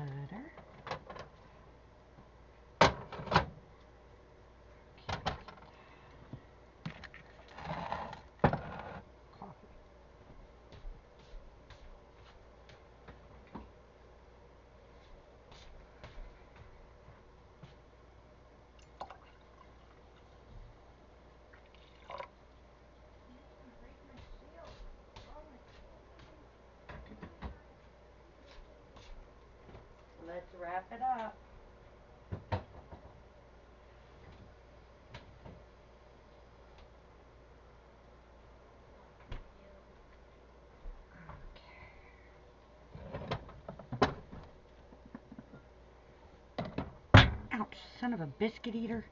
butter. Coffee. Let's wrap it up. Ouch, son of a biscuit eater.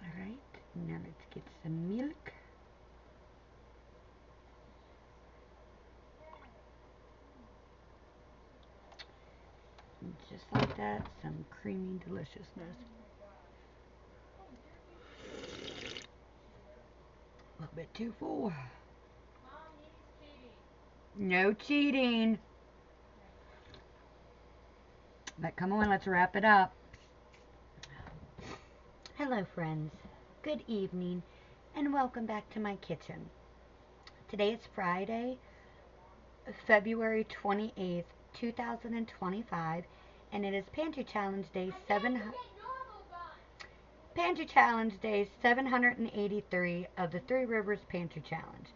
Alright, now let's get some milk. And just like that, some creamy deliciousness. A little bit too full. No cheating. But come on, let's wrap it up. Hello friends, good evening, and welcome back to my kitchen. Today is Friday, February 28th, 2025, and it is Pantry Challenge Day 783 of the Three Rivers Pantry Challenge.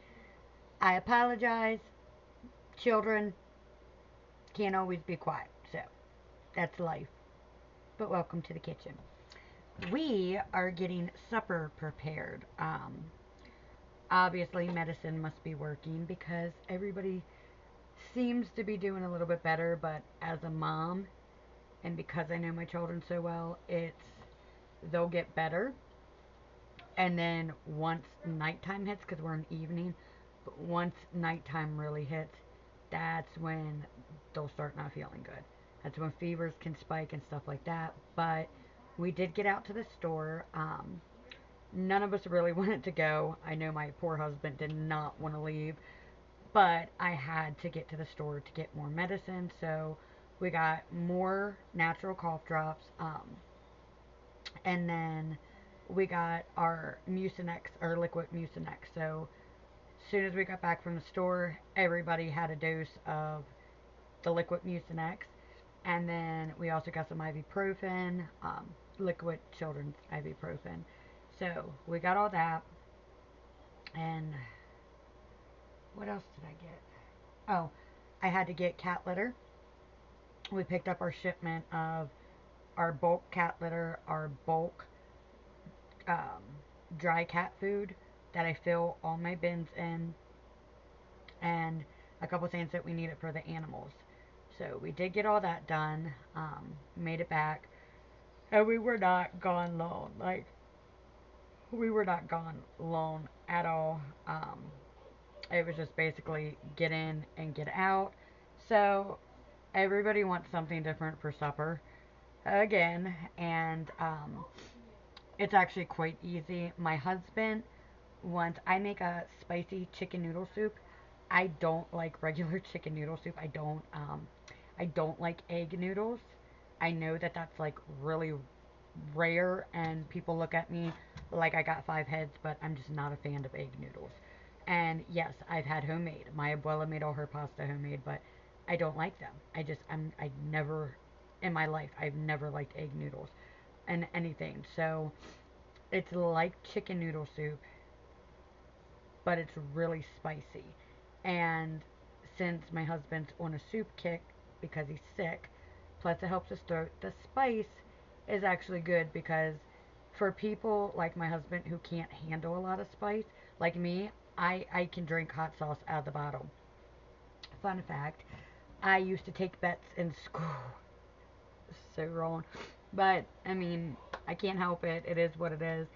I apologize, children can't always be quiet, so that's life. But welcome to the kitchen. We are getting supper prepared. Obviously, medicine must be working because everybody seems to be doing a little bit better. But as a mom, and because I know my children so well, they'll get better. And then once nighttime hits, because we're in evening, but once nighttime really hits, that's when they'll start not feeling good. That's when fevers can spike and stuff like that. But we did get out to the store. None of us really wanted to go. I know my poor husband did not want to leave, but I had to get to the store to get more medicine. So we got more natural cough drops, and then we got our Mucinex, our liquid Mucinex. So as soon as we got back from the store, everybody had a dose of the liquid Mucinex. And then we also got some ibuprofen, liquid children's ibuprofen. So we got all that. And what else did I get? Oh, I had to get cat litter. We picked up our shipment of our bulk cat litter, our bulk dry cat food that I fill all my bins in, and a couple things that we needed for the animals. So we did get all that done, made it back, and we were not gone long. Like, we were not gone long at all. It was just basically get in and get out. So everybody wants something different for supper again, and it's actually quite easy. My husband wants, I make a spicy chicken noodle soup. I don't like regular chicken noodle soup. I don't like egg noodles. I know that that's like really rare and people look at me like I got 5 heads, but I'm just not a fan of egg noodles. And yes, I've had homemade. My abuela made all her pasta homemade, but I don't like them. I never, in my life, I've never liked egg noodles and anything. So it's like chicken noodle soup, but it's really spicy. And since my husband's on a soup kick because he's sick, plus it helps his throat, the spice is actually good because for people like my husband who can't handle a lot of spice, like me, I can drink hot sauce out of the bottle. Fun fact, I used to take bets in school. So wrong. But, I mean, I can't help it. It is what it is.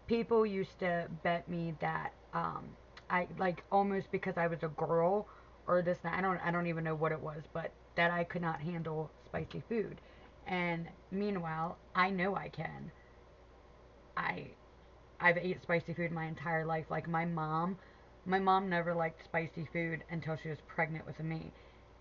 People used to bet me that I like almost because I was a girl or this and that, I don't even know what it was, but that I could not handle spicy food. And meanwhile, I know I can. I I've ate spicy food my entire life. Like my mom never liked spicy food until she was pregnant with me.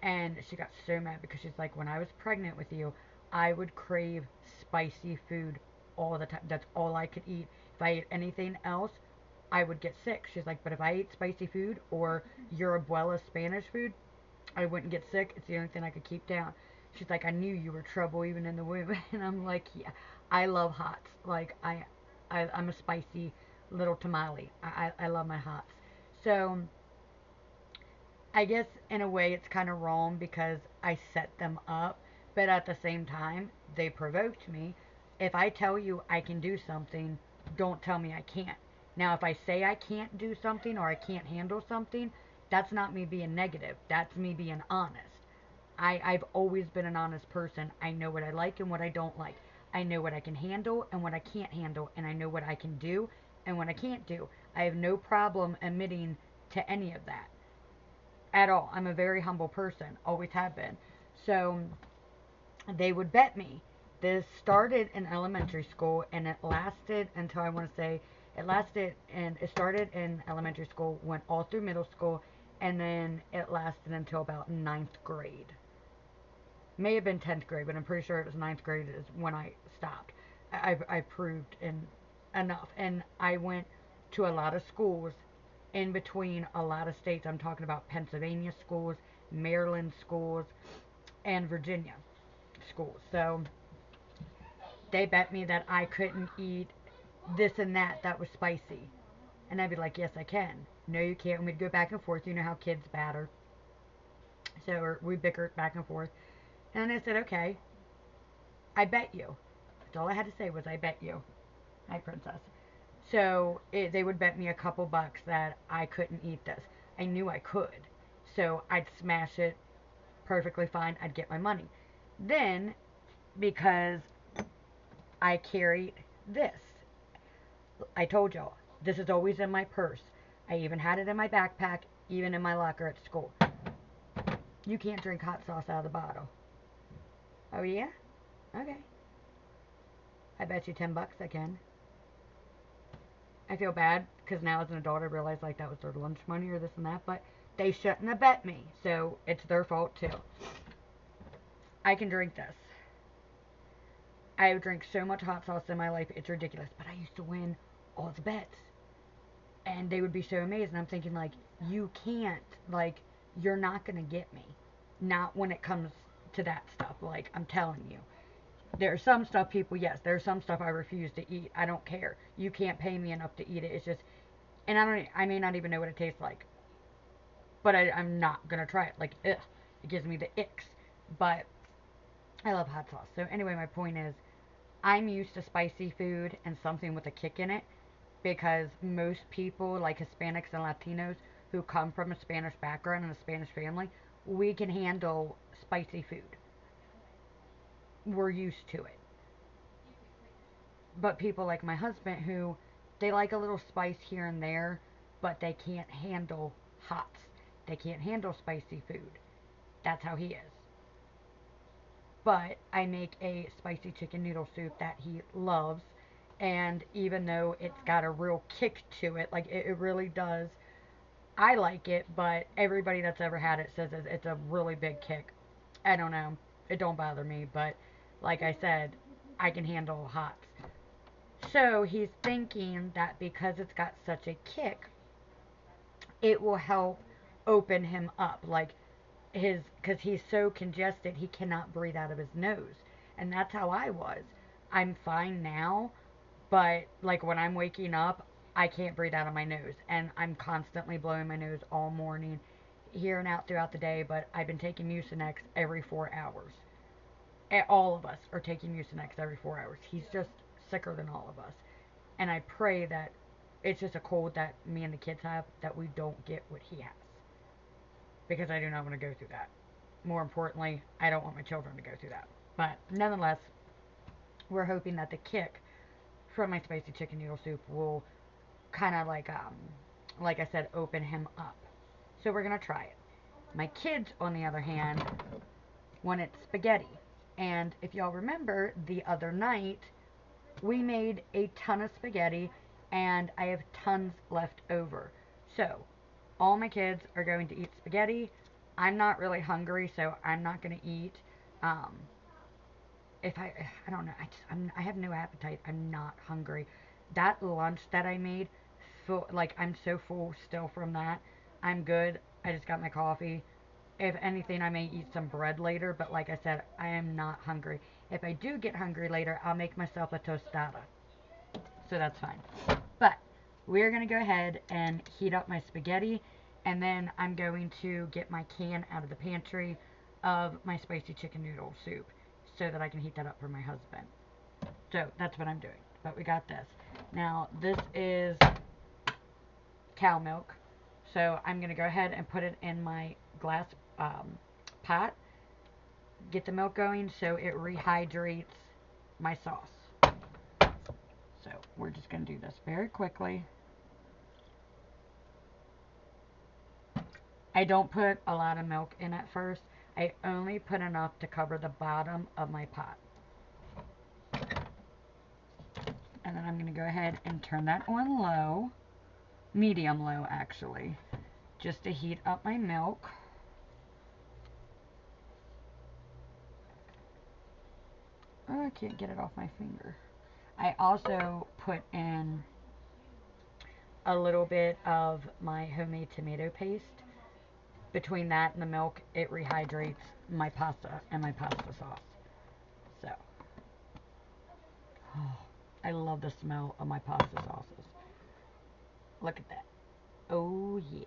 And she got so mad because she's like, when I was pregnant with you, I would crave spicy food all the time. That's all I could eat. If I ate anything else, I would get sick. She's like, but if I ate spicy food or your abuela's Spanish food, I wouldn't get sick. It's the only thing I could keep down. She's like, I knew you were trouble even in the womb. And I'm like, yeah, I love hots. Like, I'm a spicy little tamale. I love my hots. So, I guess in a way it's kind of wrong because I set them up. But at the same time, they provoked me. If I tell you I can do something, don't tell me I can't. Now, if I say I can't do something or I can't handle something, that's not me being negative. That's me being honest. I've always been an honest person. I know what I like and what I don't like. I know what I can handle and what I can't handle. And I know what I can do and what I can't do. I have no problem admitting to any of that at all. I'm a very humble person. Always have been. So they would bet me. This started in elementary school and it lasted until I want to say it started in elementary school, went all through middle school, and then it lasted until about ninth grade. May have been 10th grade, but I'm pretty sure it was ninth grade is when I stopped. I proved in enough. And I went to a lot of schools in between a lot of states. I'm talking about Pennsylvania schools, Maryland schools, and Virginia schools. So they bet me that I couldn't eat this and that was spicy. And I'd be like, yes, I can. No, you can't. And we'd go back and forth. You know how kids batter. So we bickered back and forth. And I said, okay, I bet you. That's all I had to say was, I bet you. Hi, princess. So they would bet me a couple bucks that I couldn't eat this. I knew I could. So I'd smash it perfectly fine. I'd get my money. Then, because I carried this, I told y'all, this is always in my purse. I even had it in my backpack, even in my locker at school. You can't drink hot sauce out of the bottle. Oh, yeah? Okay. I bet you 10 bucks I can. I feel bad because now as an adult I realize like that was their lunch money or this and that, but they shouldn't have bet me, so it's their fault too. I can drink this. I have drank so much hot sauce in my life, it's ridiculous, but I used to win all the bets. And they would be so amazed, and I'm thinking like, you can't, like, you're not going to get me. Not when it comes to that stuff, like, I'm telling you. There's some stuff people, yes, there's some stuff I refuse to eat. I don't care. You can't pay me enough to eat it. It's just, and I may not even know what it tastes like. But I'm not going to try it. Like, ugh, it gives me the icks. But I love hot sauce. So anyway, my point is, I'm used to spicy food and something with a kick in it because most people, like Hispanics and Latinos, who come from a Spanish background and a Spanish family, we can handle spicy food. We're used to it. But people like my husband who they like a little spice here and there, but they can't handle hots. They can't handle spicy food. That's how he is. But I make a spicy chicken noodle soup that he loves. And even though it's got a real kick to it, like it really does, I like it, but everybody that's ever had it says it's a really big kick. I don't know. It don't bother me, but like I said, I can handle hots. So he's thinking that because it's got such a kick, it will help open him up. Like because he's so congested, he cannot breathe out of his nose. And that's how I was. I'm fine now, but like when I'm waking up, I can't breathe out of my nose. And I'm constantly blowing my nose all morning, here and out throughout the day. But I've been taking Mucinex every 4 hours. All of us are taking Mucinex every 4 hours. He's just sicker than all of us. And I pray that it's just a cold that me and the kids have, that we don't get what he has. Because I do not want to go through that. More importantly, I don't want my children to go through that. But nonetheless, we're hoping that the kick from my spicy chicken noodle soup will kind of like I said, open him up. So we're going to try it. My kids, on the other hand, wanted spaghetti. And if y'all remember, the other night, we made a ton of spaghetti, and I have tons left over. So, all my kids are going to eat spaghetti. I'm not really hungry, so I'm not going to eat. If I don't know, I have no appetite. I'm not hungry. That lunch that I made, I'm so full still from that. I'm good. I just got my coffee. If anything, I may eat some bread later, but like I said, I am not hungry. If I do get hungry later, I'll make myself a tostada. So that's fine. But we're going to go ahead and heat up my spaghetti, and then I'm going to get my can out of the pantry of my spicy chicken noodle soup so that I can heat that up for my husband. So that's what I'm doing. But we got this. Now, this is cow milk. So I'm going to go ahead and put it in my glass pot. Get the milk going so it rehydrates my sauce. So we're just going to do this very quickly. I don't put a lot of milk in at first. I only put enough to cover the bottom of my pot. And then I'm going to go ahead and turn that on low. Medium low, actually. Just to heat up my milk. Oh, I can't get it off my finger. I also put in a little bit of my homemade tomato paste. Between that and the milk, it rehydrates my pasta and my pasta sauce. So, oh, I love the smell of my pasta sauces. Look at that. Oh yeah.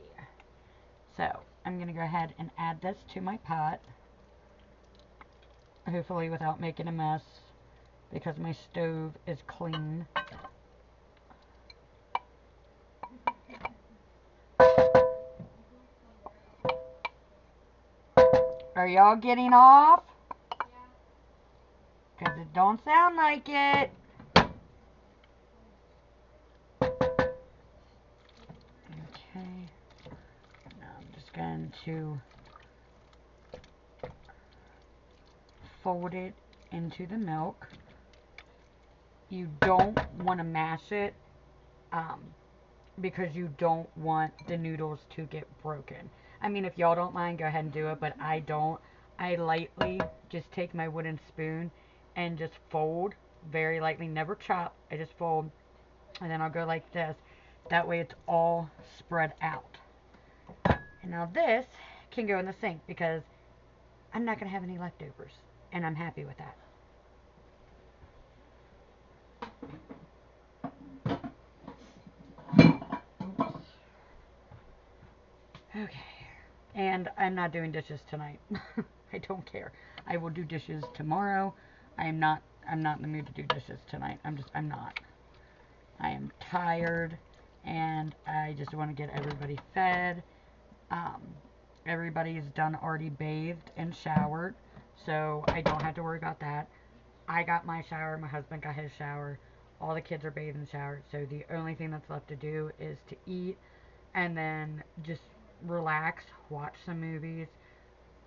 So, I'm going to go ahead and add this to my pot. Hopefully without making a mess, because my stove is clean. Are y'all getting off? Because it don't sound like it. Okay. Now I'm just going to fold it into the milk. You don't want to mash it because you don't want the noodles to get broken. I mean, if y'all don't mind, go ahead and do it, but I don't. I lightly just take my wooden spoon and just fold very lightly, never chop. I just fold, and then I'll go like this. That way it's all spread out. And now this can go in the sink because I'm not going to have any leftovers, and I'm happy with that. Okay. And I'm not doing dishes tonight. I don't care. I will do dishes tomorrow. I'm not in the mood to do dishes tonight. I'm not. I am tired and I just want to get everybody fed. Everybody's done already bathed and showered, so I don't have to worry about that. I got my shower, my husband got his shower, all the kids are bathed and showered, so the only thing that's left to do is to eat and then just relax, watch some movies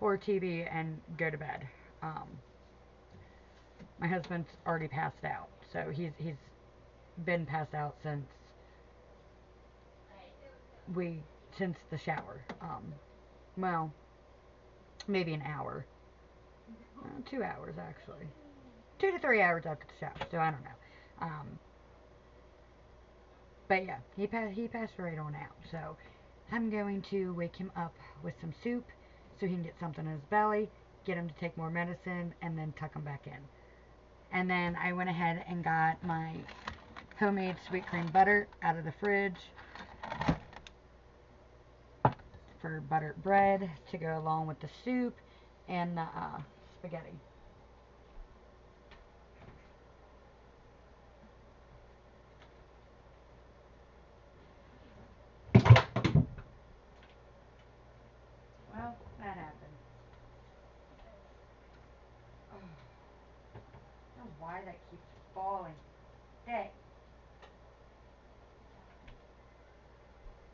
or TV, and go to bed. My husband's already passed out, so he's been passed out since the shower. Well, maybe an hour, 2 hours actually, 2 to 3 hours after the shower. So I don't know. But yeah, he passed right on out. So I'm going to wake him up with some soup so he can get something in his belly, get him to take more medicine, and then tuck him back in. And then I went ahead and got my homemade sweet cream butter out of the fridge for buttered bread to go along with the soup and the spaghetti. that happened. Oh, I don't know why that keeps falling. Dang.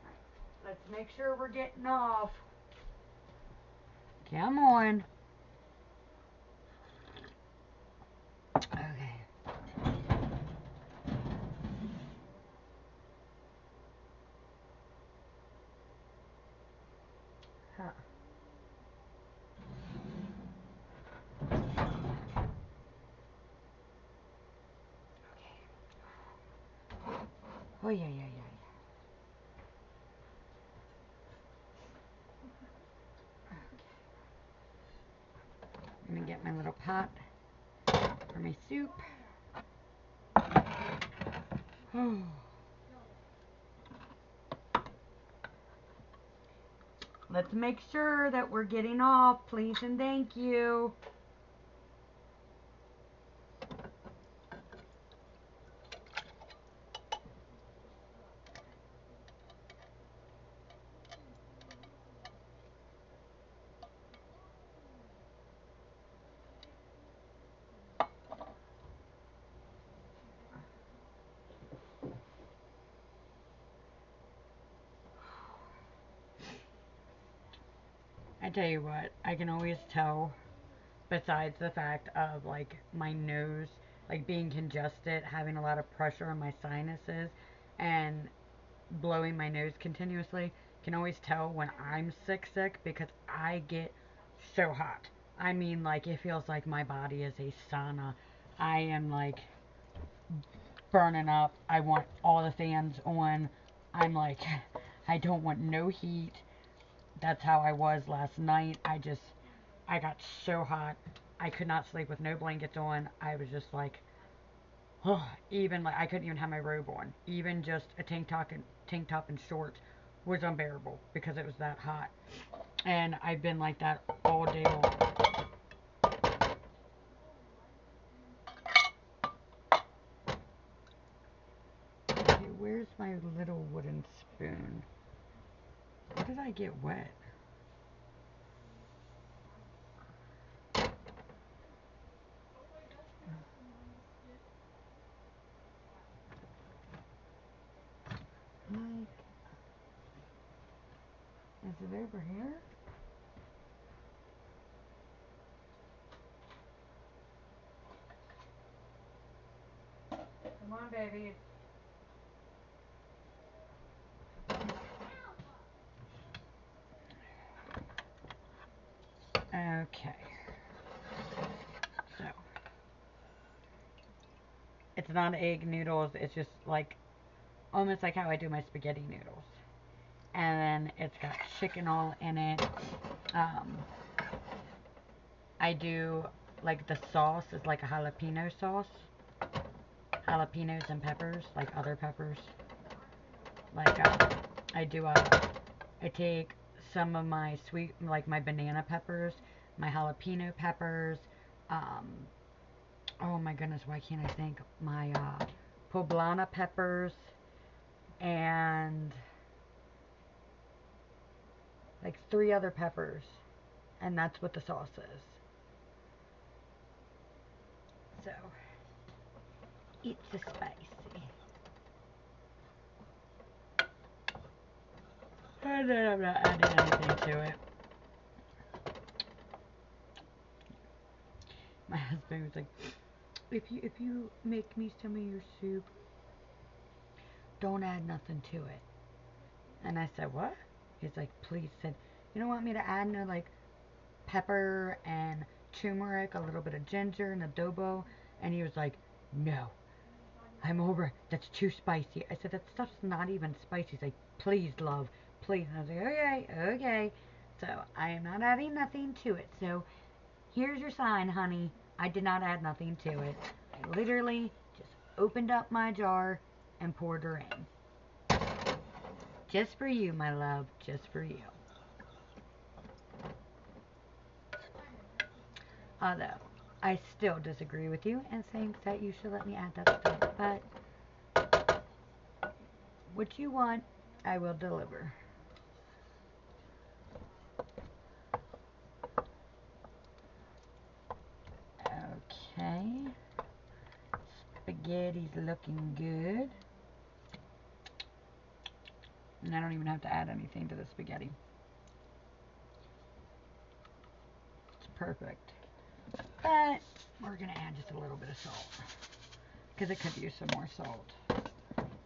Alright, let's make sure we're getting off. Come on. Okay. Huh. Oh, yeah, yeah, yeah. I'm gonna get my little pot for my soup. Oh. Let's make sure that we're getting off, please and thank you. I tell you what, I can always tell, besides the fact of like my nose, like being congested, having a lot of pressure on my sinuses, and blowing my nose continuously, can always tell when I'm sick because I get so hot. I mean, like, it feels like my body is a sauna. I am like burning up. I want all the fans on. I'm like, I don't want no heat. That's how I was last night. I got so hot. I could not sleep with no blankets on. I was just like, oh, even like I couldn't even have my robe on. Even just a tank top and shorts was unbearable because it was that hot. And I've been like that all day long. Okay, where's my little wooden spoon? Where did I get wet? Like, is it over here? Come on, baby. Okay. So, it's not egg noodles. It's just like almost like how I do my spaghetti noodles. And then it's got chicken all in it. Um, I do like the sauce is like a jalapeno sauce. Jalapenos and peppers, like other peppers. Like I do I take some of my sweet, like my banana peppers, my jalapeno peppers. Um, oh my goodness, why can't I think? My poblano peppers and like 3 other peppers, and that's what the sauce is. So it's a spicy. And then I'm not adding anything to it. My husband was like, if you make me some of your soup, don't add nothing to it. And I said, what? He's like, please. Said, you don't want me to add no like pepper and turmeric, a little bit of ginger and adobo? And he was like, no, I'm over. That's too spicy. I said, that stuff's not even spicy. He's like, please, love, please. And I was like, okay, okay. So I am not adding nothing to it. So here's your sign, honey. I did not add nothing to it. I literally just opened up my jar and poured her in. Just for you, my love. Just for you. Although, I still disagree with you and think that you should let me add that stuff. But what you want, I will deliver. spaghetti's looking good. And I don't even have to add anything to the spaghetti. It's perfect. But we're going to add just a little bit of salt, because it could use some more salt.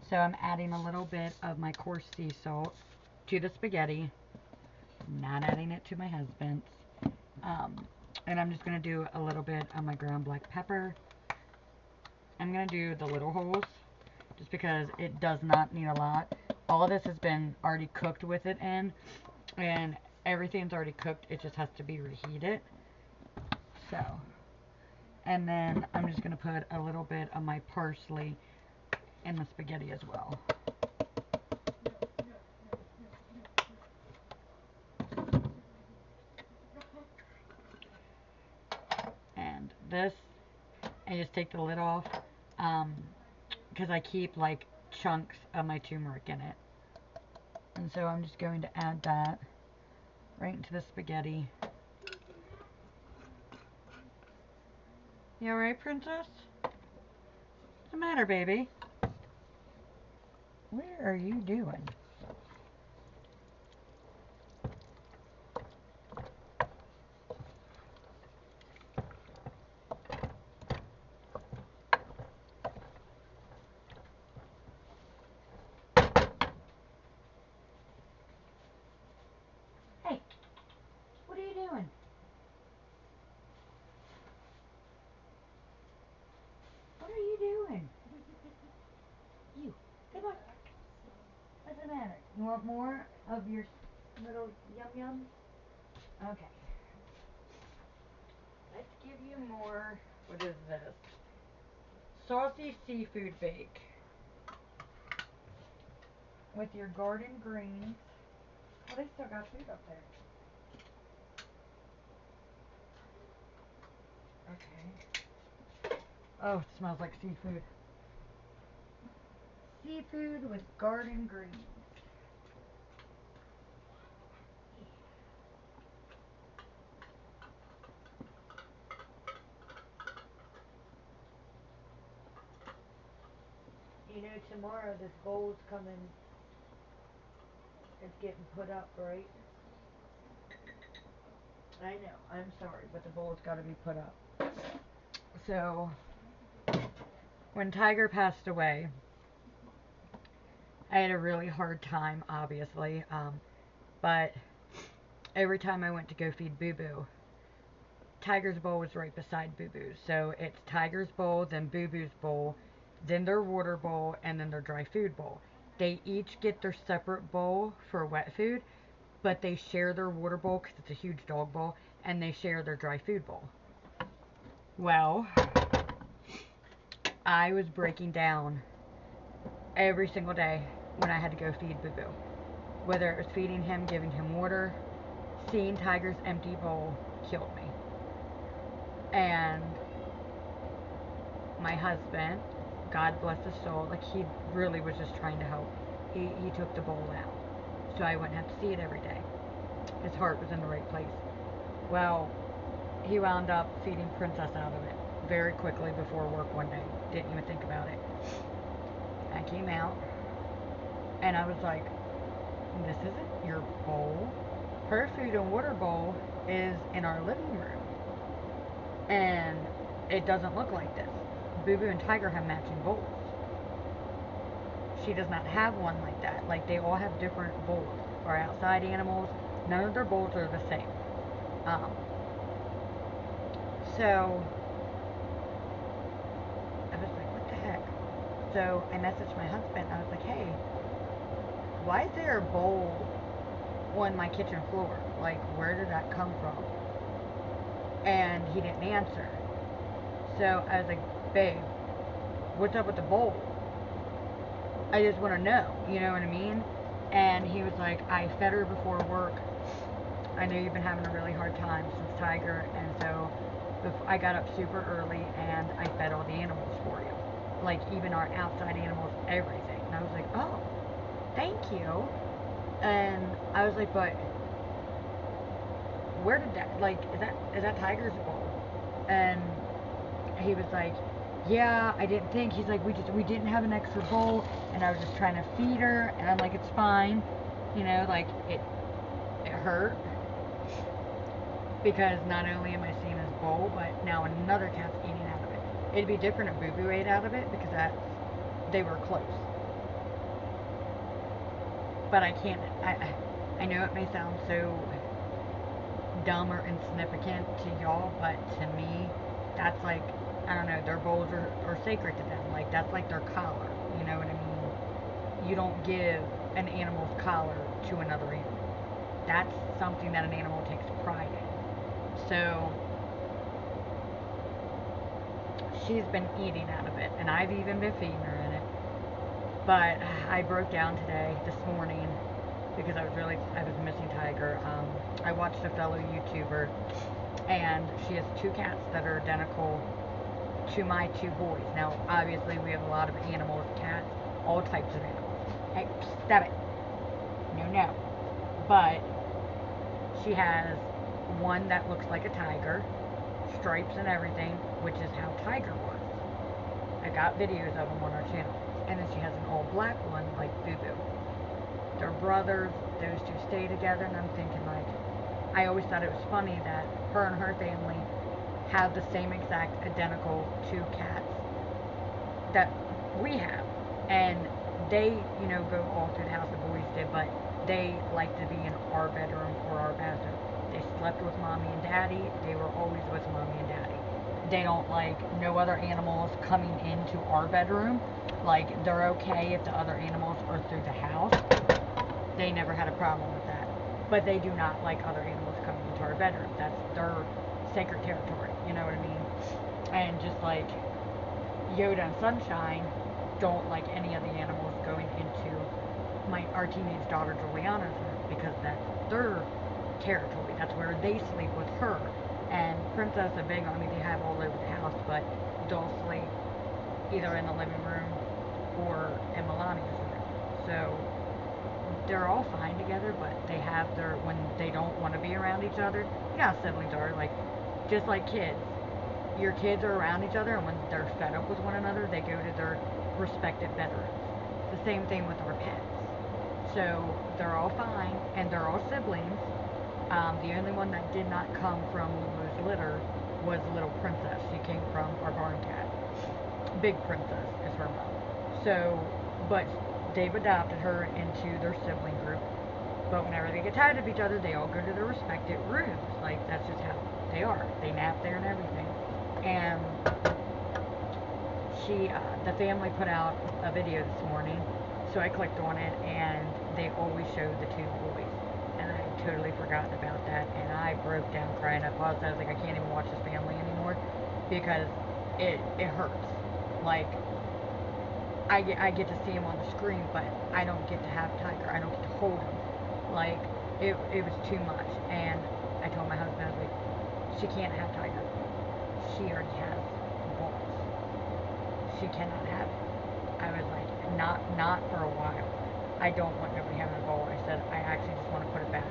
So I'm adding a little bit of my coarse sea salt to the spaghetti. Not adding it to my husband's. And I'm just going to do a little bit of my ground black pepper. I'm going to do the little holes, just because it does not need a lot. All of this has been already cooked with it in, and everything's already cooked. It just has to be reheated. So, and then I'm just going to put a little bit of my parsley in the spaghetti as well. And this, I just take the lid off, because I keep like chunks of my turmeric in it. And so I'm just going to add that right into the spaghetti. You alright, princess? What's the matter, baby? What are you doing? Hey, what are you doing? What are you doing? You, come on. What's the matter? You want more of your little yum-yums? Okay. Let's give you more. What is this? Saucy seafood bake with your garden greens. Oh, they still got food up there. Okay. Oh, it smells like seafood. Seafood with garden greens. You know, tomorrow this bowl's coming. It's getting put up, right? I know. I'm sorry, but the bowl's got to be put up. So, when Tiger passed away, I had a really hard time, obviously. But every time I went to go feed Boo Boo, Tiger's bowl was right beside Boo Boo's. So it's Tiger's bowl, then Boo Boo's bowl, then their water bowl, and then their dry food bowl. They each get their separate bowl for wet food, but they share their water bowl because it's a huge dog bowl, and they share their dry food bowl. Well, I was breaking down every single day when I had to go feed Boo Boo. Whether it was feeding him, giving him water, seeing Tiger's empty bowl killed me. And my husband, God bless his soul, like he really was just trying to help. He took the bowl out, so I wouldn't have to see it every day. His heart was in the right place. Well, he wound up feeding Princess out of it very quickly before work one day. Didn't even think about it. I came out, and I was like, this isn't your bowl. Her food and water bowl is in our living room. And it doesn't look like this. Boo Boo and Tiger have matching bowls. She does not have one like that. Like, they all have different bowls. Our outside animals, none of their bowls are the same. So, I was like, what the heck? So, I messaged my husband. I was like, hey, why is there a bowl on my kitchen floor? Like, where did that come from? And he didn't answer. So I was like, babe, what's up with the bowl? I just want to know, you know what I mean? And he was like, I fed her before work. I know you've been having a really hard time since Tiger, and so I got up super early and I fed all the animals for you. Like, even our outside animals, everything. And I was like, oh, thank you. And I was like, but where did that, like, is that Tiger's bowl? And he was like, yeah, I didn't think. He's like, we didn't have an extra bowl, and I was just trying to feed her, and I'm like, it's fine, like it hurt because not only am I seeing his bowl, but now another cat's eating out of it. It'd be different if Boo Boo ate out of it because they were close. But I can't. I know it may sound so dumb or insignificant to y'all, but to me, that's like, I don't know, their bowls are sacred to them. Like, that's like their collar. You know what I mean? You don't give an animal's collar to another animal. That's something that an animal takes pride in. So, she's been eating out of it, and I've even been feeding her in it. But I broke down today, this morning, because I was missing Tiger. I watched a fellow YouTuber, and she has two cats that are identical to my two boys. Now, obviously, we have a lot of animals, cats, all types of animals. Hey, stop it. No. But she has one that looks like a tiger, stripes and everything, which is how Tiger was. I got videos of them on our channel. And then she has an all black one like Boo Boo. They're brothers, those two stay together, and I'm thinking, like, I always thought it was funny that her and her family have the same exact identical two cats that we have. And they, go all through the house, the boys did, but they like to be in our bedroom or our bathroom. They slept with mommy and daddy. They were always with mommy and daddy. They don't like no other animals coming into our bedroom. Like, they're okay if the other animals are through the house. They never had a problem with that. But they do not like other animals coming into our bedroom. That's their sacred territory. You know what I mean? And just like Yoda and Sunshine don't like any of the animals going into our teenage daughter Juliana's room because that's their territory. That's where they sleep with her. And Princess and Big, they have all over the house, but they'll sleep either in the living room or in Melania's room. So they're all fine together, but they have when they don't want to be around each other, you know how siblings are, like, just like kids. Your kids are around each other, and when they're fed up with one another, they go to their respective bedrooms. The same thing with our pets. So they're all fine, and they're all siblings. The only one that did not come from Lulu's litter was Little Princess. She came from our barn cat. Big Princess is her mom. So, but they've adopted her into their sibling group. But whenever they get tired of each other, they all go to their respective rooms. Like, that's just how they are. They nap there and everything. And the family put out a video this morning, so I clicked on it, and they always show the two boys. And I had totally forgotten about that, and I broke down crying. I paused. I was like, I can't even watch this family anymore because it hurts. Like, I get to see him on the screen, but I don't get to have Tiger. I don't get to hold him. Like, it was too much. And I told my husband, I was like, she can't have Tiger. She already has balls. She cannot have it. I was like, not for a while. I don't want nobody having a ball. I said, I actually just want to put it back.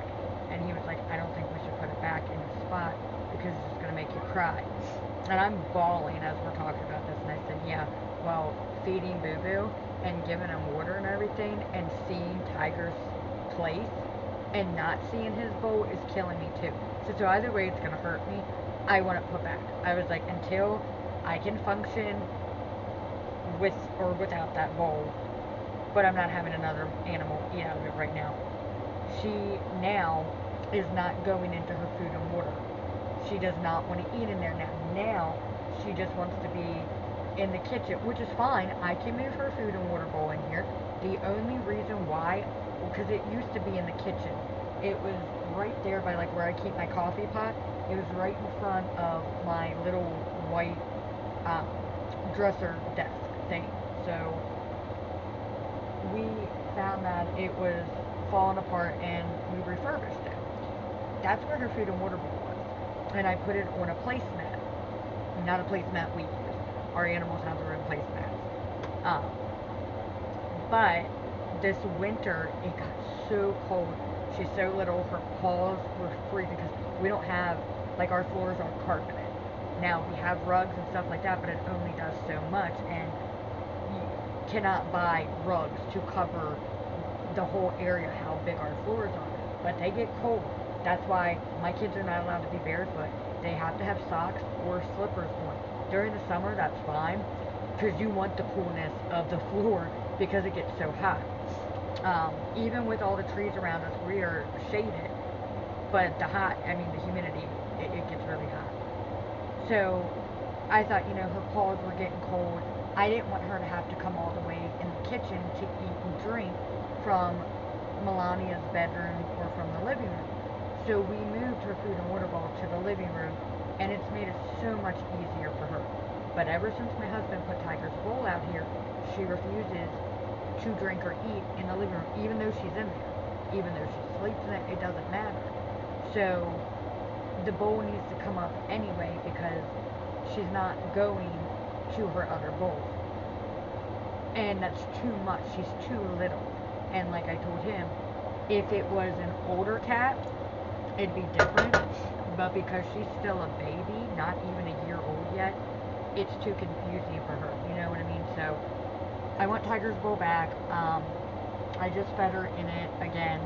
And he was like, I don't think we should put it back in the spot because it's just going to make you cry. And I'm bawling as we're talking about this. And I said, yeah, well, feeding Boo Boo and giving him water and everything and seeing Tiger's place and not seeing his bowl is killing me too. So either way, it's going to hurt me. I want it put back. I was like, until I can function with or without that bowl, but I'm not having another animal eat out of it right now. She now is not going into her food and water. She does not want to eat in there now. Now she just wants to be in the kitchen, which is fine. I can move her food and water bowl in here. The only reason why, because it used to be in the kitchen. It was right there by like where I keep my coffee pot. It was right in front of my little white dresser desk thing. So we found that it was falling apart and we refurbished it. That's where her food and water bowl was. And I put it on a placemat. Not a placemat we use. Our animals have their own placemats. But this winter, it got so cold. She's so little, her paws were freezing because we don't have, like, our floors aren't carpeted. Now we have rugs and stuff like that, but it only does so much, and you cannot buy rugs to cover the whole area how big our floors are. But they get cold. That's why my kids are not allowed to be barefoot. They have to have socks or slippers on. During the summer, that's fine, because you want the coolness of the floor because it gets so hot. Even with all the trees around us, we are shaded, but the humidity, it gets really hot. So I thought, her paws were getting cold. I didn't want her to have to come all the way in the kitchen to eat and drink from Melania's bedroom or from the living room. So we moved her food and water bowl to the living room, and it's made it so much easier for her. But ever since my husband put Tiger's bowl out here, she refuses to drink or eat in the living room, even though she's in there. Even though she sleeps in it, it doesn't matter. So the bowl needs to come up anyway because she's not going to her other bowls. And that's too much. She's too little. And like I told him, if it was an older cat, it'd be different. But because she's still a baby, not even a year old yet, it's too confusing for her. You know what I mean? So I want Tiger's bowl back. I just fed her in it again.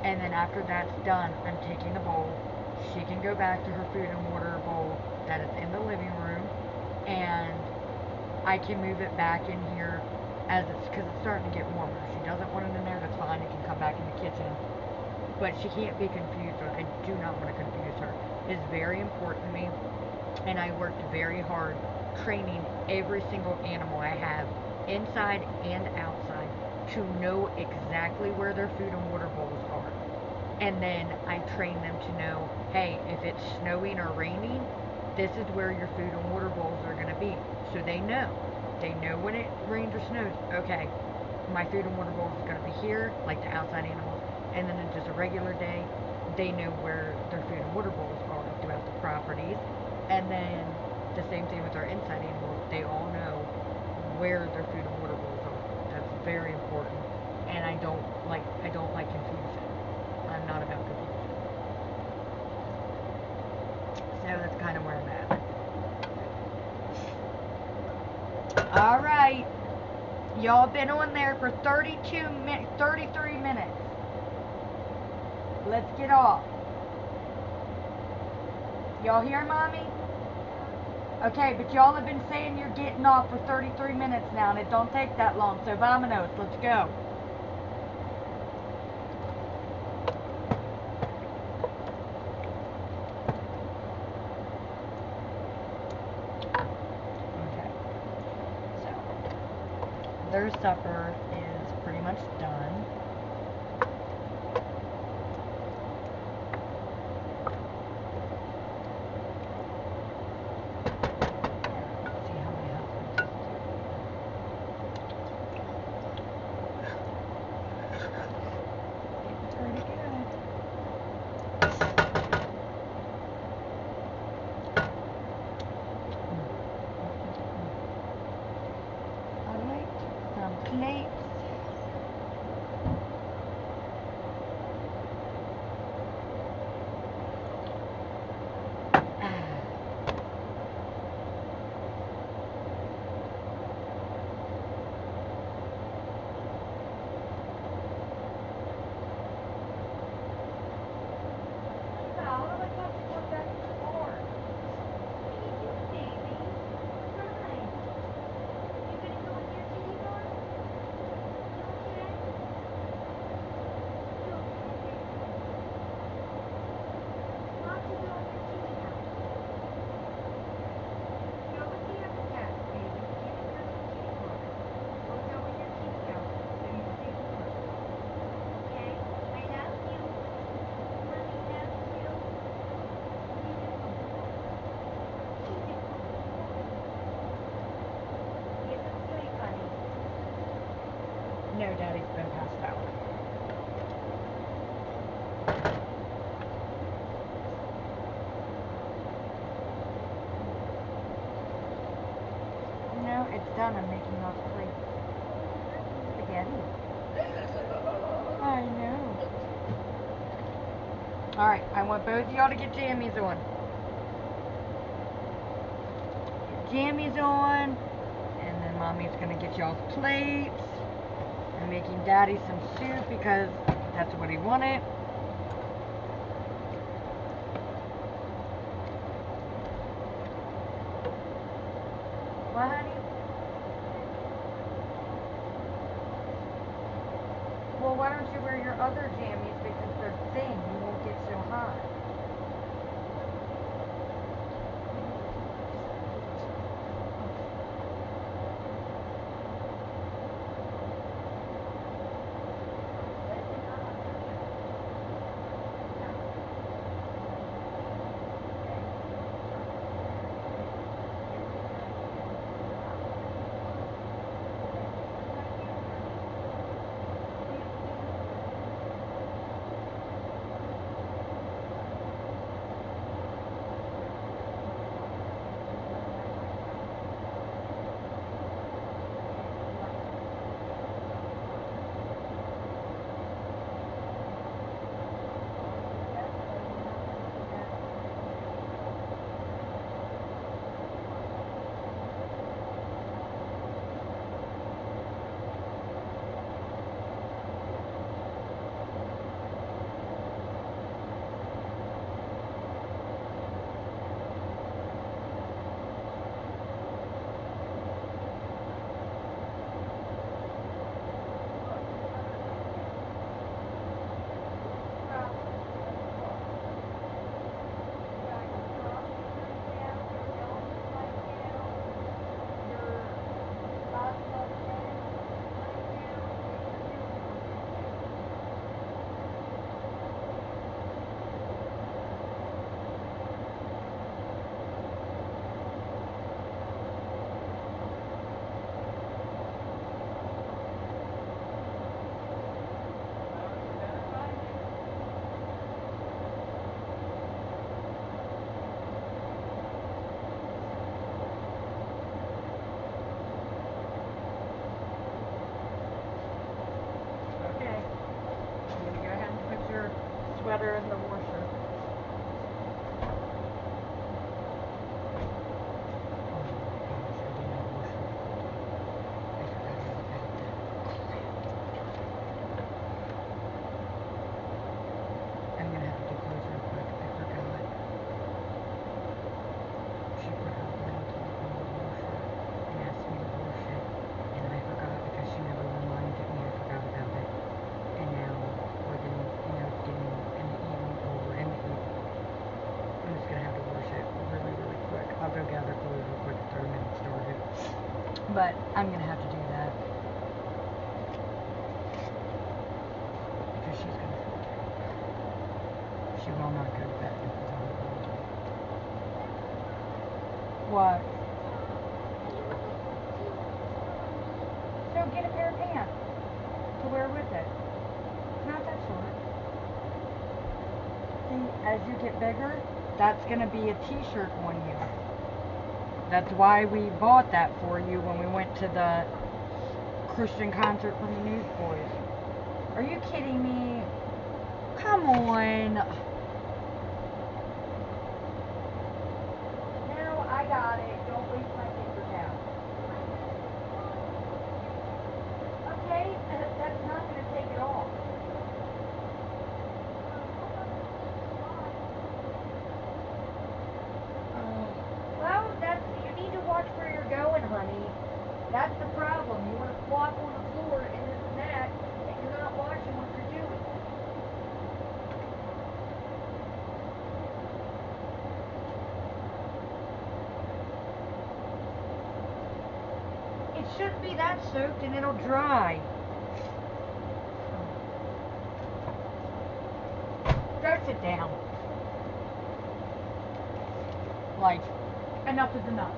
And then after that's done, I'm taking the bowl. She can go back to her food and water bowl that is in the living room. And I can move it back in here because it's starting to get warmer. If she doesn't want it in there, that's fine. It can come back in the kitchen. But she can't be confused. I do not want to confuse her. It's very important to me. And I worked very hard training every single animal I have, inside and outside, to know exactly where their food and water bowls are. And then I train them to know, hey, if it's snowing or raining, this is where your food and water bowls are going to be. So they know. They know when it rains or snows. Okay, my food and water bowl is going to be here, like the outside animals. And then in just a regular day, they know where their food and water bowls are throughout the properties. And then the same thing with our inside animals. They all know where their food and water bowls are. That's very important. And I don't like confusion. I'm not about confusion. So that's kind of where I'm at. Alright. Y'all been on there for 33 minutes. Let's get off. Y'all hear, Mommy? Okay, but y'all have been saying you're getting off for 33 minutes now, and it don't take that long. So, vamonos, let's go. Okay. So, their supper is pretty much done. Plates. No, Daddy's been passed out. No, it's done. I'm making those plates. Spaghetti. I know. Alright, I want both of y'all to get jammies on. jammies on, and then Mommy's gonna get y'all's plates. I'm making Daddy some soup because that's what he wanted. What, honey? Well, why don't you wear your other jammies because they're thin, you won't get so hot. Sweater in the washer. I'm gonna have to do clothes real quick. I forgot. She put her blanket in the washer and asked me to wash it, and I forgot because she never reminded me. I forgot about it, and now we're getting, it's getting in the evening. Oh, we're in the evening. I'm just gonna have to wash it really, really quick. I'll go gather clothes real quick and throw them in and start it. But I'm gonna have to do that because she's gonna sleep. She will not go to bed. What? So get a pair of pants to wear with it. Not that short. See, as you get bigger, that's going to be a t-shirt on you. That's why we bought that for you when we went to the Christian concert from the Newsboys. Are you kidding me? Come on. No, I got it. Don't waste my paper towel. Okay, that's not going to take it off. Well, you need to watch where you're going, honey. That's the problem. You want to flop on the floor and this and that, and you're not watching what you're doing. It shouldn't be that soaked and it'll dry. Go sit down. Like, enough is enough.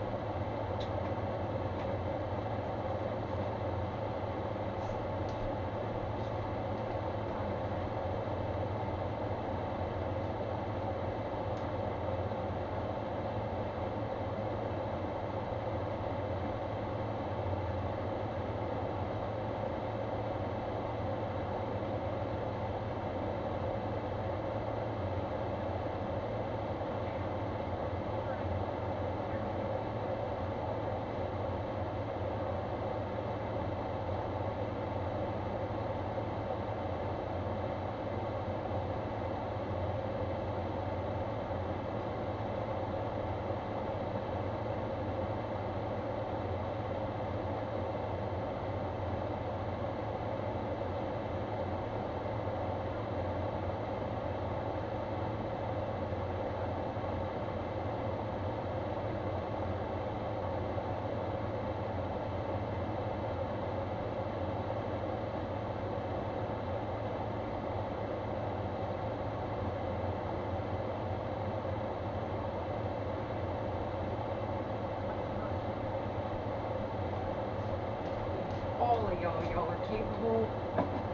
Y'all are capable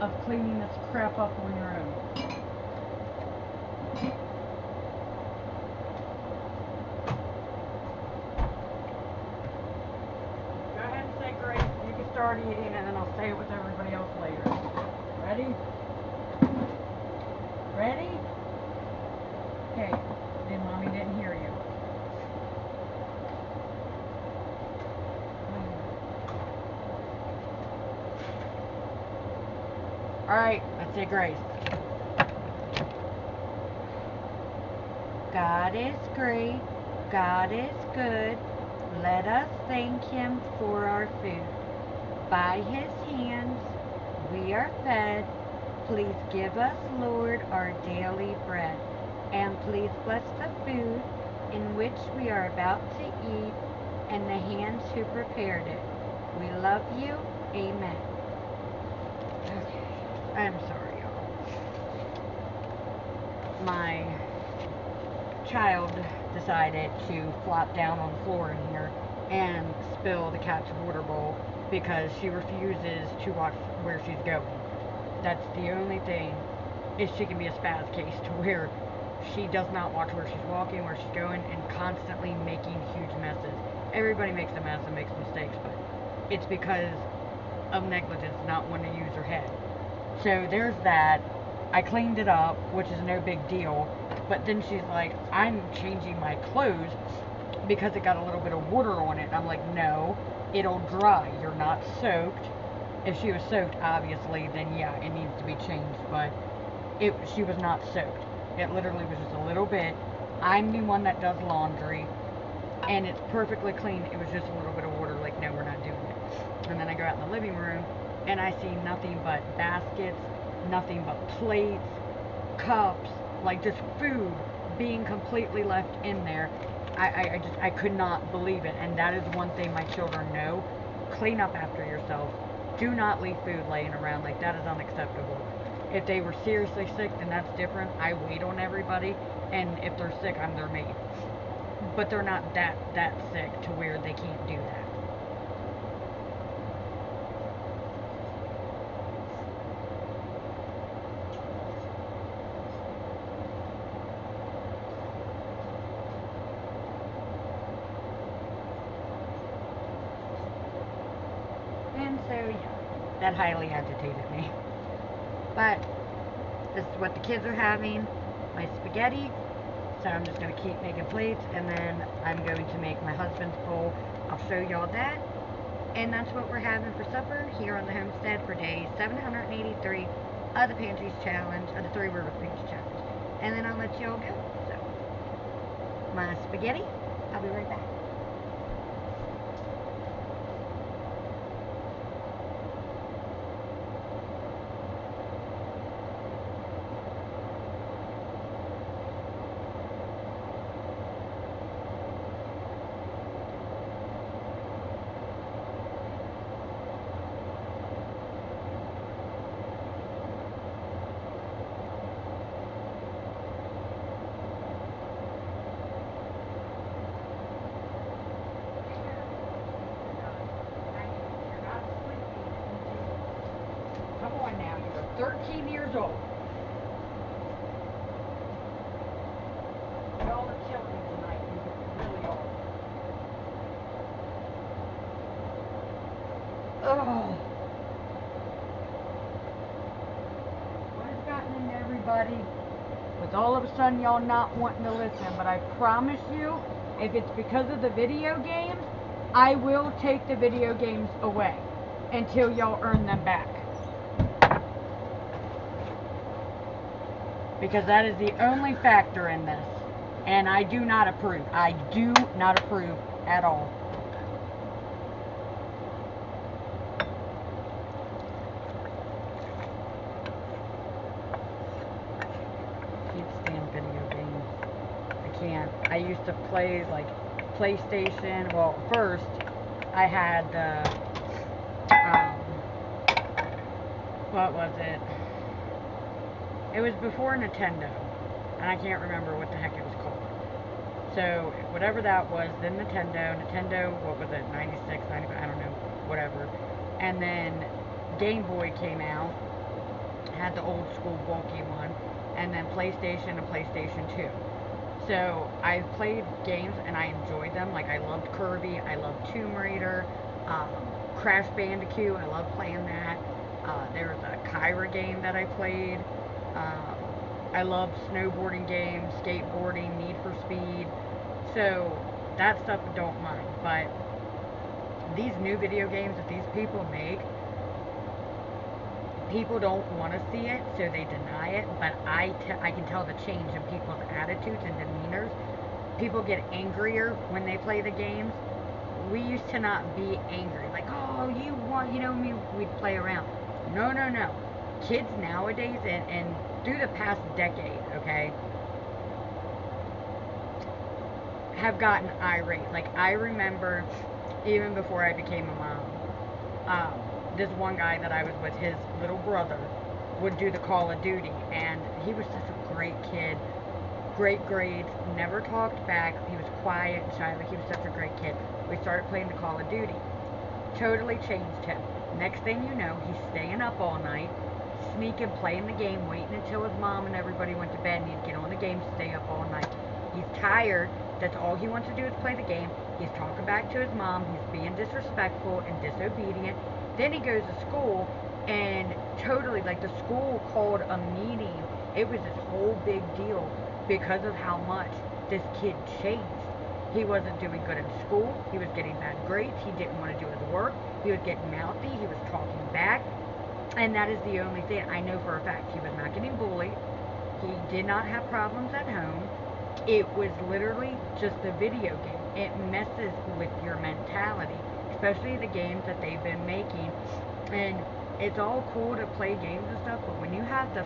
of cleaning this crap up on your own. Go ahead and say grace. You can start eating, and then I'll say it with everybody else later. Ready? Ready? Okay. Then Mommy didn't hear you. Alright, let's say grace. God is great. God is good. Let us thank Him for our food. By His hands we are fed. Please give us, Lord, our daily bread. And please bless the food in which we are about to eat and the hands who prepared it. We love you. Amen. Okay. I'm sorry, y'all. My child decided to flop down on the floor in here and spill the cat's water bowl because she refuses to watch where she's going. That's the only thing, is she can be a spaz case to where she does not watch where she's walking, where she's going, and constantly making huge messes. Everybody makes a mess and makes mistakes, but it's because of negligence, not wanting to use her head. So there's that. I cleaned it up, which is no big deal, but then she's like, I'm changing my clothes because it got a little bit of water on it. And I'm like, no, it'll dry. You're not soaked. If she was soaked, obviously, then yeah, it needs to be changed, but she was not soaked. It literally was just a little bit. I'm the one that does laundry, and it's perfectly clean. It was just a little bit of water, like, no, we're not doing it. And then I go out in the living room, and I see nothing but baskets, nothing but plates, cups, like just food being completely left in there. I could not believe it. And that is one thing my children know. Clean up after yourself. Do not leave food laying around. Like, that is unacceptable. If they were seriously sick, then that's different. I wait on everybody, and if they're sick, I'm their maid. But they're not that sick to where they can't do that. And so, yeah, that highly agitated me. But this is what the kids are having, my spaghetti. So I'm just going to keep making plates, and then I'm going to make my husband's bowl. I'll show y'all that. And that's what we're having for supper here on the homestead for day 783 of the Pantry's Challenge, of the 3 River Things Challenge. And then I'll let y'all go. So, my spaghetti, I'll be right back. Come on now, you're 13 years old. Y'all are killing me tonight. You really are. Ugh. What has gotten into everybody with all of a sudden y'all not wanting to listen? But I promise you, if it's because of the video games, I will take the video games away until y'all earn them back. Because that is the only factor in this. And I do not approve. I do not approve at all. Can't stand video games. I can't. I used to play like PlayStation. Well, first I had the what was it? It was before Nintendo, and I can't remember what the heck it was called. So, whatever that was, then Nintendo, what was it, 96, 95, I don't know, whatever. And then Game Boy came out, had the old school bulky one, and then PlayStation and PlayStation 2. So I played games and I enjoyed them. Like I loved Kirby, I loved Tomb Raider, um, Crash Bandicoot. I loved playing that. There was a Kyra game that I played. Um, I loved snowboarding games, skateboarding, Need for Speed. So that stuff I don't mind. But these new video games that these people make, people don't want to see it, so they deny it. But I can tell the change in people's attitudes and demeanors. People get angrier when they play the games. We used to not be angry, like, oh, you want, me, we'd play around. No, no, no. Kids nowadays, and through the past decade, okay, have gotten irate. Like, I remember, even before I became a mom, this one guy that I was with, his little brother, would do the Call of Duty, and he was such a great kid, great grades, never talked back, he was quiet and shy, like he was such a great kid. We started playing the Call of Duty. Totally changed him. Next thing you know, he's staying up all night, sneaking, playing the game, waiting until his mom and everybody went to bed, and he'd get on the game, stay up all night. He's tired. That's all he wants to do is play the game. He's talking back to his mom. He's being disrespectful and disobedient. Then he goes to school, and totally, like, the school called a meeting. It was this whole big deal because of how much this kid changed. He wasn't doing good in school. He was getting bad grades. He didn't want to do his work. He was getting mouthy. He was talking back. And that is the only thing I know for a fact. He was not getting bullied. He did not have problems at home. It was literally just a video game. It messes with your mentality, especially the games that they've been making. And it's all cool to play games and stuff, but when you have the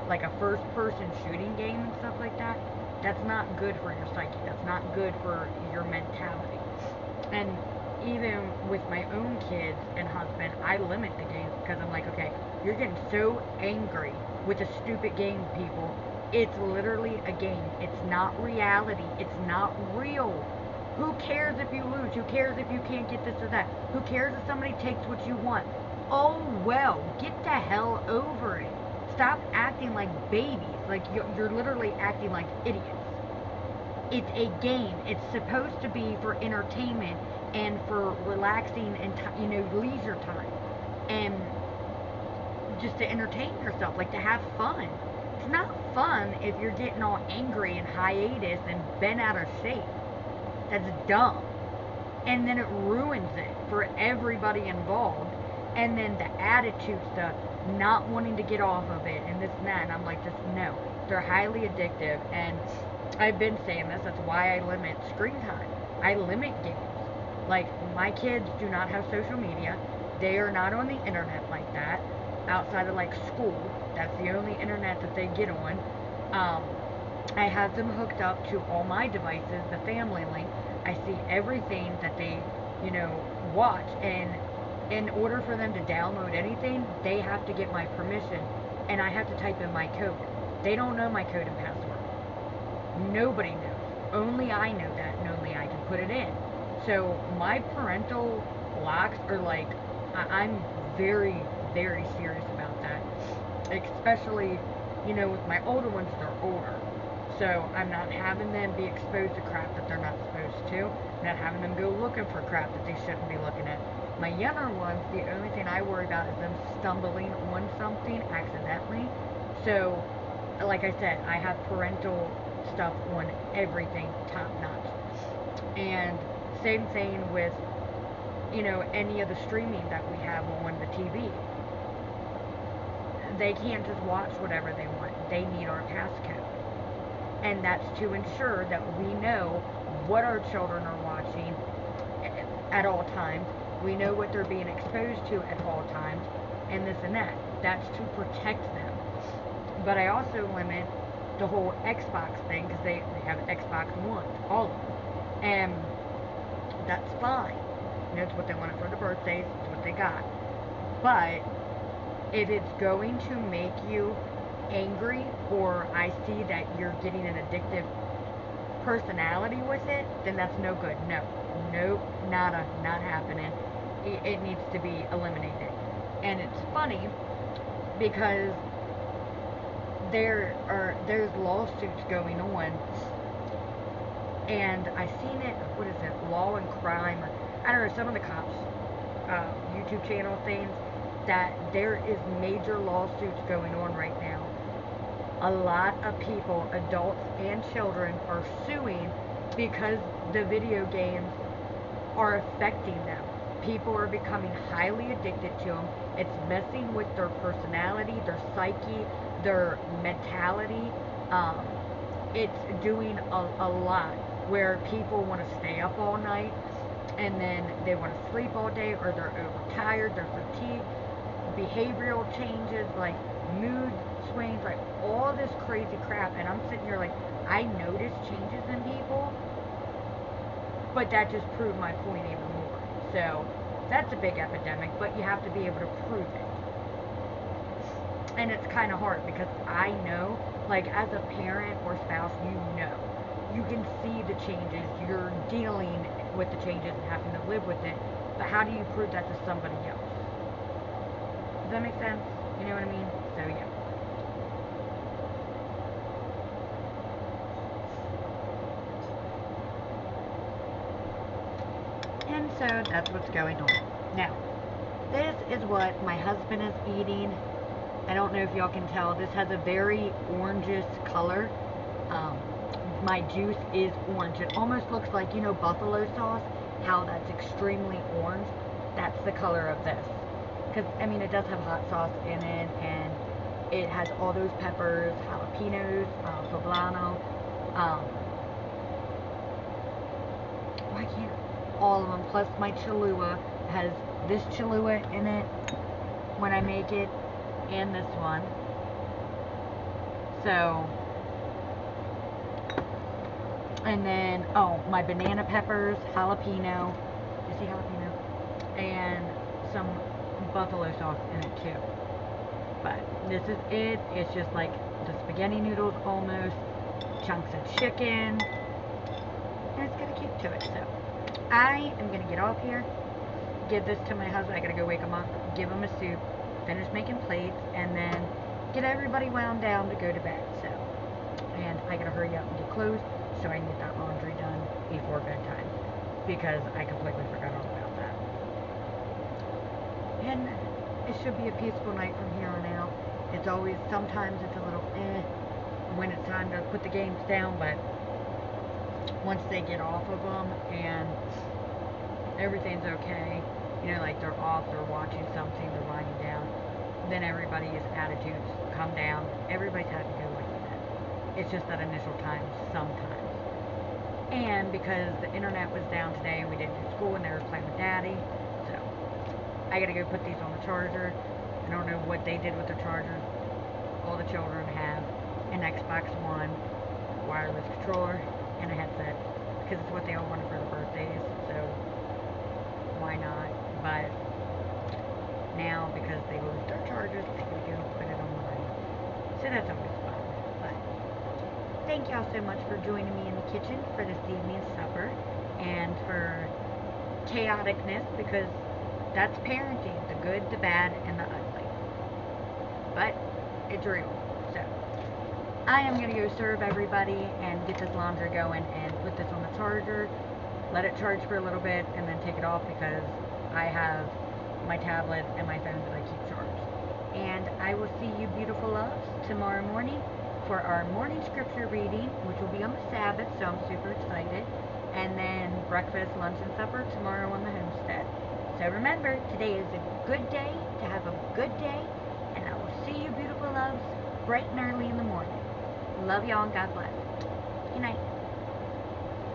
like a first person shooting game and stuff like that, that's not good for your psyche. That's not good for your mentality. And even with my own kids and husband, I limit the games because I'm like, okay, you're getting so angry with a stupid game, people. It's literally a game. It's not reality. It's not real. Who cares if you lose? Who cares if you can't get this or that? Who cares if somebody takes what you want? Oh, well, get the hell over it. Stop acting like babies. Like, you're literally acting like idiots. It's a game. It's supposed to be for entertainment and for relaxing and, leisure time. And just to entertain yourself, like to have fun. It's not fun if you're getting all angry and hiatus and bent out of shape. That's dumb. And then it ruins it for everybody involved. And then the attitude stuff, not wanting to get off of it, and this and that. And I'm like, just no. They're highly addictive. And I've been saying this. That's why I limit screen time. I limit games. Like, my kids do not have social media. They are not on the internet like that. Outside of, like, school. That's the only internet that they get on. I have them hooked up to all my devices, the family link. I see everything that they, watch. And in order for them to download anything, they have to get my permission. And I have to type in my code. They don't know my code and password. Nobody knows. Only I know that, and only I can put it in. So my parental locks are like, I'm very, very serious about that. Especially, with my older ones, they're older. So I'm not having them be exposed to crap that they're not supposed to. I'm not having them go looking for crap that they shouldn't be looking at. My younger ones, the only thing I worry about is them stumbling on something accidentally. So, like I said, I have parental stuff on everything top notch. And same thing with, any of the streaming that we have on the TV. They can't just watch whatever they want. They need our passcode. And that's to ensure that we know what our children are watching at all times. We know what they're being exposed to at all times, and this and that. That's to protect them. But I also limit the whole Xbox thing, because they have Xbox One, all of them. And that's fine. It's what they wanted for their birthdays. It's what they got. But if it's going to make you angry, or I see that you're getting an addictive personality with it, then that's no good. No. Nope. Nada. Not happening. It needs to be eliminated. And it's funny because there's lawsuits going on, and I seen it. What is it? Law and Crime, or I don't know. Some of the cops YouTube channel things that there is major lawsuits going on right now. A lot of people, adults and children, are suing because the video games are affecting them. People are becoming highly addicted to them. It's messing with their personality, their psyche, their mentality. It's doing a lot where people want to stay up all night and then they want to sleep all day, or they're overtired, they're fatigued, behavioral changes, like mood swings, like all this crazy crap. And I'm sitting here like, I notice changes in people, but that just proved my point even more. So that's a big epidemic, but you have to be able to prove it. And it's kind of hard because I know, like as a parent or spouse, you can see the changes, you're dealing with the changes and having to live with it, but how do you prove that to somebody else? Does that make sense? You know what I mean? So yeah. And so that's what's going on. Now, this is what my husband is eating. I don't know if y'all can tell. This has a very orangish color. My juice is orange. It almost looks like, you know, buffalo sauce, how that's extremely orange. That's the color of this. Because, I mean, it does have hot sauce in it, and it has all those peppers, jalapenos, poblano, why can't all of them, plus my Cholula has this Cholula in it when I make it, and this one. So, and then, oh, my banana peppers, jalapeno, you see jalapeno, and some buffalo sauce in it too. But this is it. It's just like the spaghetti noodles almost, chunks of chicken, and it's got a kick to it. So I am going to get off here, give this to my husband. I got to go wake him up, give him a soup, finish making plates, and then get everybody wound down to go to bed. So, and I got to hurry up and get clothes so I can get that laundry done before bedtime, because I completely forgot all about that. And it should be a peaceful night from here on out. It's always, sometimes it's a little when it's time to put the games down, but once they get off of them and everything's okay, you know, like they're off, they're watching something, they're winding down, then everybody's attitudes come down. Everybody's happy-go-lucky then. It's just that initial time sometimes. And because the internet was down today and we didn't do school and they were playing with Daddy, so I gotta go put these on the charger. I don't know what they did with the charger. All the children have an Xbox One, wireless controller, and a headset, because it's what they all wanted for their birthdays, so why not? But now, because they lose their chargers, they can go put it online. So that's always fun. But thank y'all so much for joining me in the kitchen for this evening's supper, and for chaoticness, because that's parenting, the good, the bad, and the ugly. But it's real. So I am going to go serve everybody and get this laundry going and put this on the charger, let it charge for a little bit, and then take it off, because I have my tablet and my phone that I keep charged. And I will see you beautiful loves tomorrow morning for our morning scripture reading, which will be on the Sabbath, so I'm super excited. And then breakfast, lunch, and supper tomorrow on the Homestead. So remember, today is a good day to have a good day, and I will see you beautiful loves bright and early in the morning. Love y'all, and God bless. Good night.